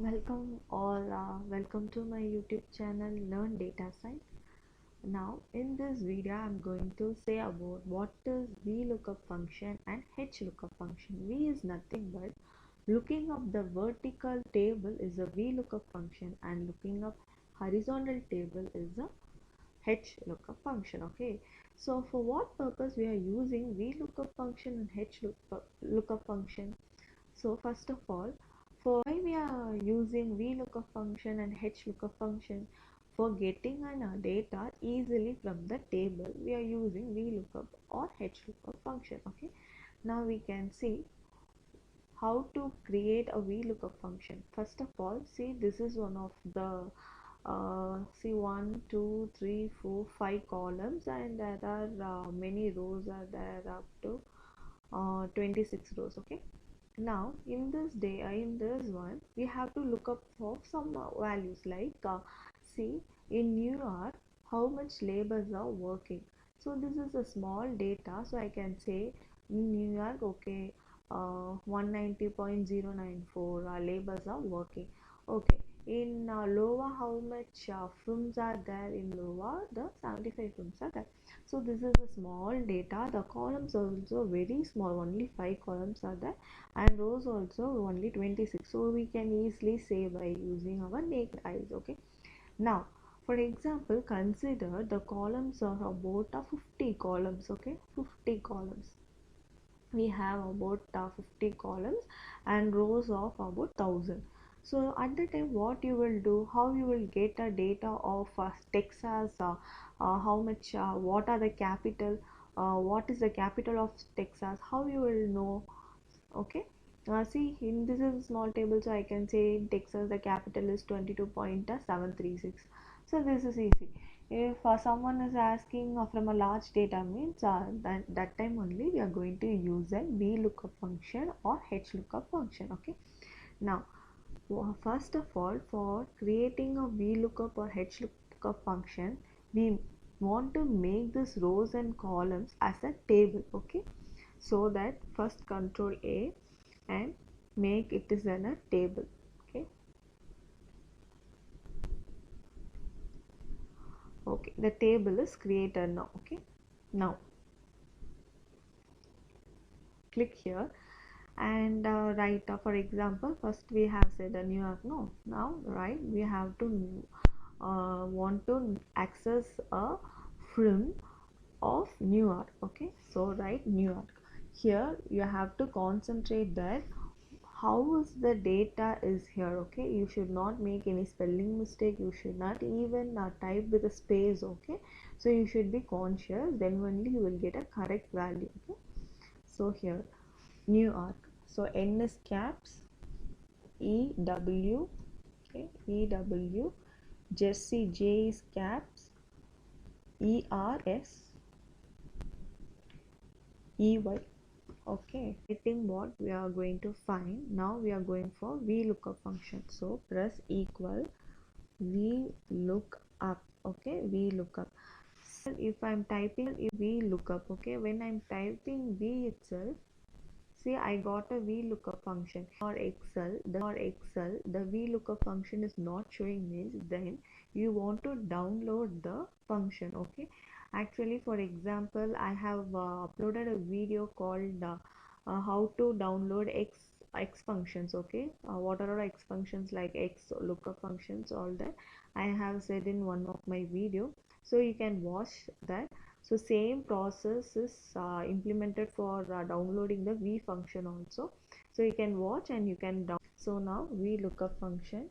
Welcome to my YouTube channel Learn Data Science. Now in this video I'm going to say about what is VLOOKUP function and HLOOKUP function. V is nothing but looking up the vertical table is a VLOOKUP function and looking up horizontal table is a HLOOKUP function. Okay, so for what purpose we are using VLOOKUP function and HLOOKUP function? So first of all, for why we are using VLOOKUP function and HLOOKUP function? For getting an data easily from the table, we are using VLOOKUP or HLOOKUP function. Okay, now we can see how to create a VLOOKUP function. First of all, see this is one of the see 1 2 3 4 5 columns, and there are many rows are there up to 26 rows. Okay, now in this one we have to look up for some values like see in New York how much laborers are working. So this is a small data, so I can say in New York, okay, 190.094 laborers are working. Okay, in Iowa how much firms are there? In Iowa the 75 firms are there. So this is a small data. The columns are also very small, only 5 columns are there, and rows also only 26. So we can easily say by using our naked eyes. Okay, now for example, consider the columns are about 50 columns. Okay, 50 columns. We have about 50 columns and rows of about 1000. So at the time what you will do, how you will get a data of Texas, how much, what are the capital, what is the capital of Texas, how you will know. Okay, see in this is a small table, so I can say in Texas the capital is 22.736. So this is easy. If someone is asking from a large data, means that time only we are going to use a VLOOKUP function or HLOOKUP function. Okay, now first of all, for creating a VLOOKUP or HLOOKUP function, we want to make this rows and columns as a table. Okay, so that first Control A and make it is in a table. Okay, okay, the table is created now. Okay, now click here and write, for example, first we have said New York. No, now right, we have to want to access a film of New York. Okay, so write New York. Here you have to concentrate that how is the data is here. Okay, you should not make any spelling mistake, you should not even type with a space. Okay, so you should be conscious, then only you will get a correct value. Okay, so here New York, so N is caps, EW, okay, EW, Jesse, J is caps, ERS, EY. Okay, I think what we are going to find now, we are going for VLOOKUP function. So press equal VLOOKUP. Okay, VLOOKUP. So if I'm typing VLOOKUP, okay, when I'm typing V itself, see I got a VLOOKUP function. Or Excel, the VLOOKUP function is not showing, means then you want to download the function. Okay, actually for example I have uploaded a video called how to download X functions. Okay, what are X functions, like X lookup functions, all that I have said in one of my video, so you can watch that. So same process is implemented for downloading the V function also, so you can watch and you can download. So now VLOOKUP function,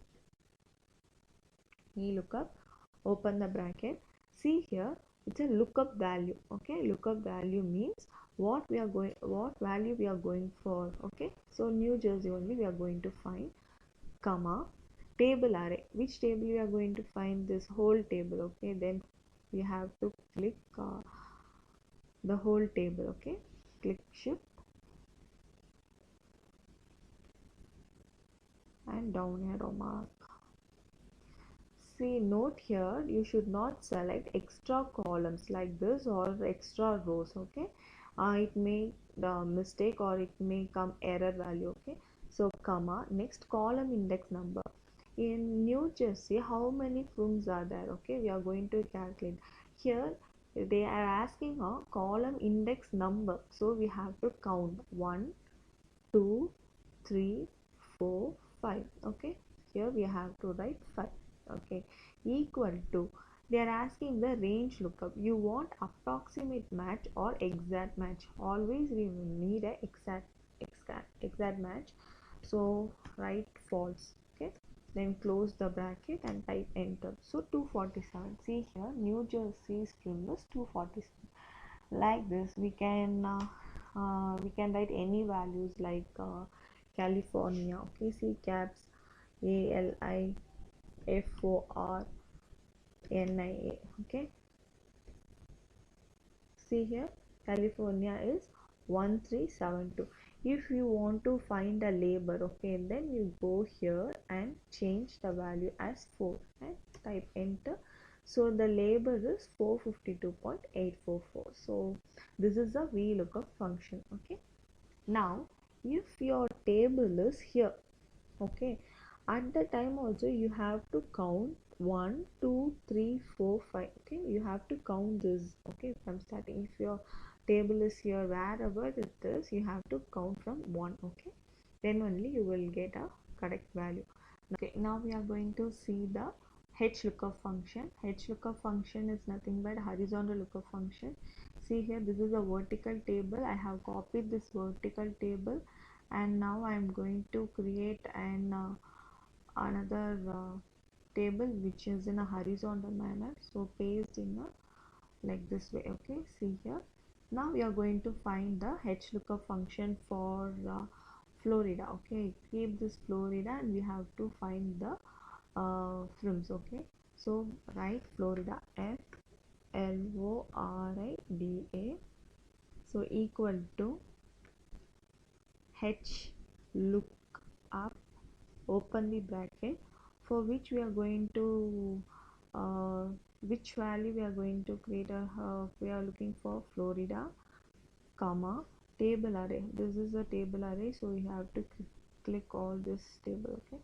VLOOKUP, open the bracket, see here it's a lookup value. Okay, lookup value means what value we are going for. Okay, so New Jersey only we are going to find, comma, table array, which table we are going to find, this whole table. Okay, then we have to click the whole table. Okay, click shift and down arrow mark. See, note here, you should not select extra columns like this or extra rows. Okay, it may the mistake or it may come error value. Okay, So comma, next column index number. In New Jersey, how many rooms are there? Okay, we are going to calculate. Here they are asking a column index number, so we have to count 1, 2, 3, 4, 5. Okay, here we have to write 5. Okay, equal to, they are asking the range lookup. You want approximate match or exact match? Always we need a exact match, so write false. Okay, then close the bracket and type enter. So 247. See here, New Jersey's room is 247. Like this we can write any values like California. Okay, see caps California. Okay, see here California is 1372. If you want to find a labor, okay, then you go here and change the value as 4 and type enter. So the labor is 452.844. so this is a VLOOKUP function. Okay, now if your table is here, okay, at the time also you have to count 1 2 3 4 5. Okay, you have to count this. Okay, from starting, if your table is here, wherever it is, you have to count from 1. Okay, then only you will get a correct value. Okay, now we are going to see the HLOOKUP function. HLOOKUP function is nothing but horizontal lookup function. See here, this is a vertical table. I have copied this vertical table, and now I am going to create another table which is in a horizontal manner, so paste in a like this way. Okay, see here, now we are going to find the HLOOKUP function for Florida. Okay, keep this Florida and we have to find the films. Okay, so write Florida, FLORIDA, so equal to H look up, open the bracket, for which we are going to which value we are going to create a we are looking for Florida, comma, table array. This is a table array, so we have to click all this table. Okay,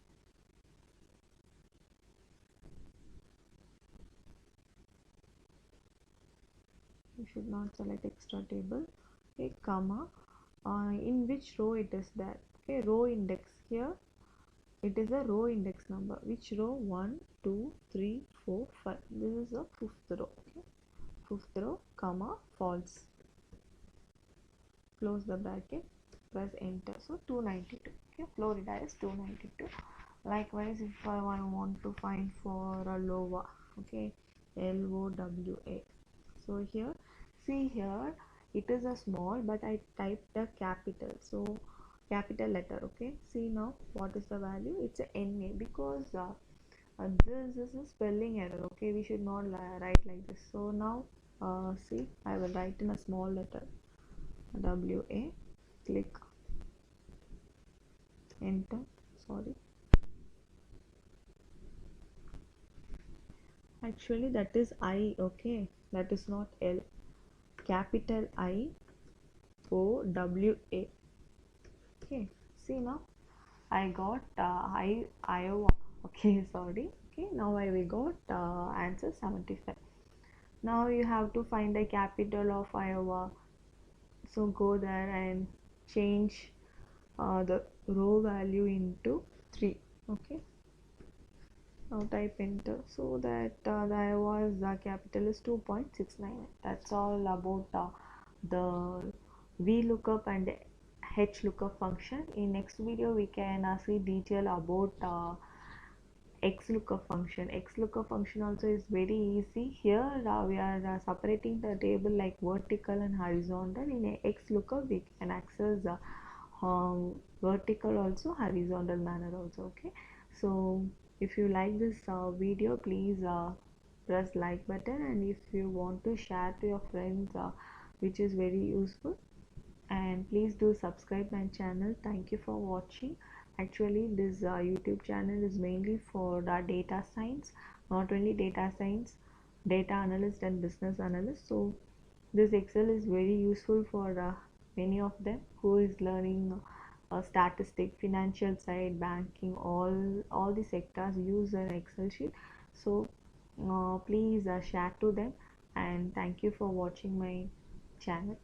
you should not select extra table. Okay, comma, in which row it is there. Okay, row index, here it is a row index number. Which row? 1 2 3 4 5. This is a fifth row. Okay, fifth row, comma, false, close the bracket, press enter. So 292. Okay, Florida is 292. Likewise, if I want to find for a LOWA, okay, LOWA. So here, see here, it is a small, but I typed a capital, so capital letter. Okay, see now what is the value? It's a NA, because this is a spelling error. Okay, we should not write like this. So now see, I will write in a small letter WA, click enter. Sorry, actually that is I. Okay, that is not L. Capital IOWA. Okay, see now I got Iowa. Okay, sorry. Okay, now I will got answer 75. Now you have to find the capital of Iowa, so go there and change the row value into 3. Okay, now type enter, so that the Iowa's capital is 2.69. That's all about the VLOOKUP and HLOOKUP function. In next video we can see detail about XLOOKUP function. XLOOKUP function also is very easy. Here we are separating the table like vertical and horizontal. In XLOOKUP we can access vertical also, horizontal manner also. Okay, so if you like this video, please press like button, and if you want to share to your friends, which is very useful, and please do subscribe my channel. Thank you for watching. Actually this YouTube channel is mainly for data science, not only data science, data analyst and business analyst. So this Excel is very useful for many of them who is learning statistic, financial side, banking, all the sectors use an Excel sheet. So please share to them, and thank you for watching my channel.